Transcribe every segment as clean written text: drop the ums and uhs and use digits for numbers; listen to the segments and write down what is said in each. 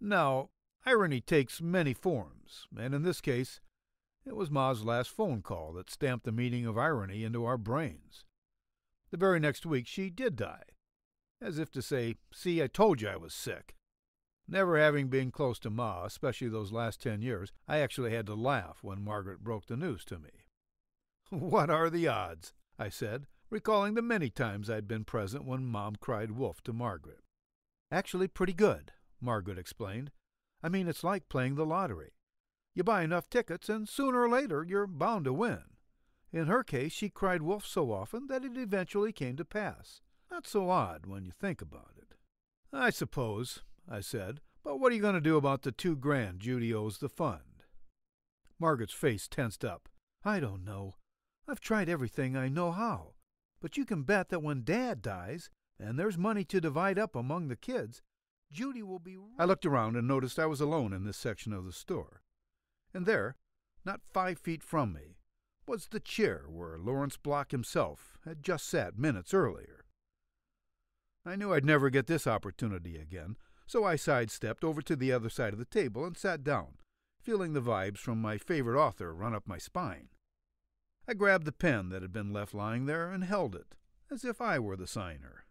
Now, irony takes many forms, and in this case, it was Ma's last phone call that stamped the meaning of irony into our brains. The very next week, she did die, as if to say, "See, I told you I was sick." Never having been close to Ma, especially those last 10 years, I actually had to laugh when Margaret broke the news to me. "What are the odds?" I said, recalling the many times I'd been present when Mom cried wolf to Margaret. "Actually pretty good," Margaret explained. "I mean, it's like playing the lottery. You buy enough tickets, and sooner or later you're bound to win. In her case, she cried wolf so often that it eventually came to pass. Not so odd when you think about it." "I suppose," I said, "but what are you going to do about the $2,000 Judy owes the fund?" Margaret's face tensed up. "I don't know. I've tried everything I know how. But you can bet that when Dad dies, and there's money to divide up among the kids, Judy will be..." I looked around and noticed I was alone in this section of the store. And there, not 5 feet from me, was the chair where Lawrence Block himself had just sat minutes earlier. I knew I'd never get this opportunity again, so I sidestepped over to the other side of the table and sat down, feeling the vibes from my favorite author run up my spine. I grabbed the pen that had been left lying there and held it, as if I were the signer.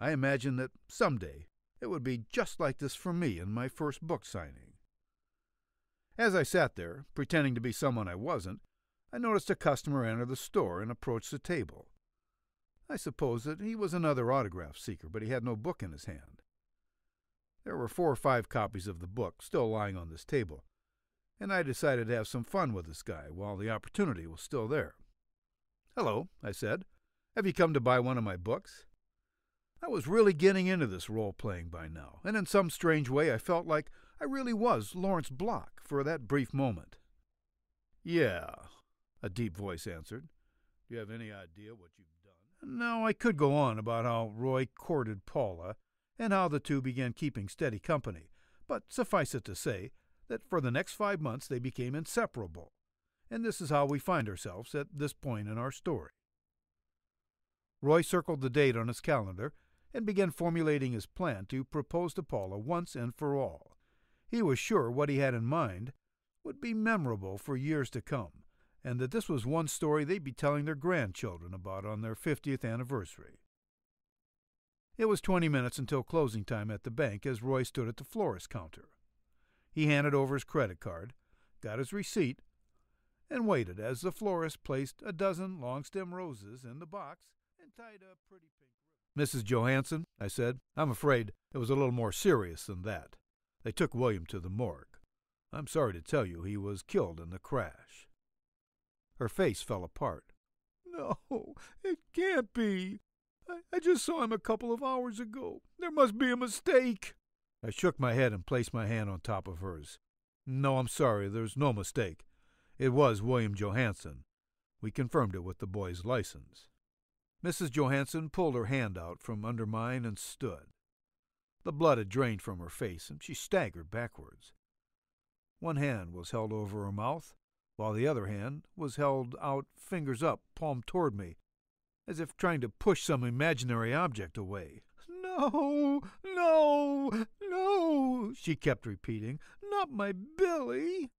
I imagined that someday it would be just like this for me in my first book signing. As I sat there, pretending to be someone I wasn't, I noticed a customer enter the store and approach the table. I suppose that he was another autograph seeker, but he had no book in his hand. There were 4 or 5 copies of the book still lying on this table, and I decided to have some fun with this guy while the opportunity was still there. "Hello," I said. "Have you come to buy one of my books?" I was really getting into this role-playing by now, and in some strange way I felt like I really was Lawrence Block for that brief moment. "Yeah," a deep voice answered. "Do you have any idea what you've done?" Now, I could go on about how Roy courted Paula and how the two began keeping steady company, but suffice it to say that for the next 5 months they became inseparable, and this is how we find ourselves at this point in our story. Roy circled the date on his calendar and began formulating his plan to propose to Paula once and for all. He was sure what he had in mind would be memorable for years to come, and that this was one story they'd be telling their grandchildren about on their 50th anniversary. It was 20 minutes until closing time at the bank as Roy stood at the florist counter. He handed over his credit card, got his receipt, and waited as the florist placed a dozen long-stem roses in the box and tied a pretty pink ribbon. "Mrs. Johansson," I said, "I'm afraid it was a little more serious than that. They took William to the morgue. I'm sorry to tell you he was killed in the crash." Her face fell apart. "No, it can't be. I just saw him a couple of hours ago. There must be a mistake." I shook my head and placed my hand on top of hers. "No, I'm sorry, there's no mistake. It was William Johansson. We confirmed it with the boy's license." Mrs. Johansson pulled her hand out from under mine and stood. The blood had drained from her face, and she staggered backwards. One hand was held over her mouth, while the other hand was held out, fingers up, palm toward me, as if trying to push some imaginary object away. "No, no, no," she kept repeating. "Not my Billy."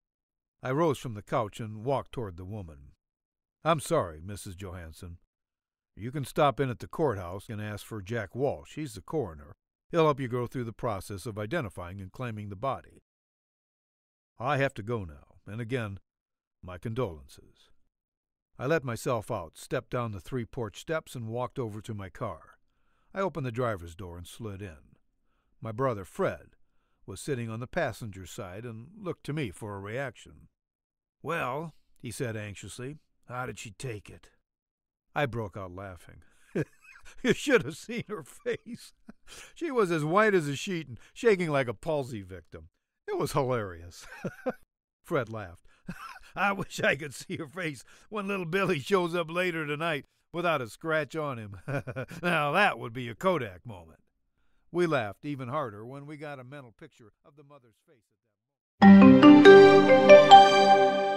I rose from the couch and walked toward the woman. "I'm sorry, Mrs. Johansson. You can stop in at the courthouse and ask for Jack Walsh. He's the coroner. He'll help you go through the process of identifying and claiming the body. I have to go now, and again, my condolences." I let myself out, stepped down the 3 porch steps, and walked over to my car. I opened the driver's door and slid in. My brother, Fred, was sitting on the passenger side and looked to me for a reaction. "Well," he said anxiously, "how did she take it?" I broke out laughing. You should have seen her face. She was as white as a sheet and shaking like a palsy victim. It was hilarious. Fred laughed. "I wish I could see her face when little Billy shows up later tonight without a scratch on him. Now that would be a Kodak moment." We laughed even harder when we got a mental picture of the mother's face at that moment.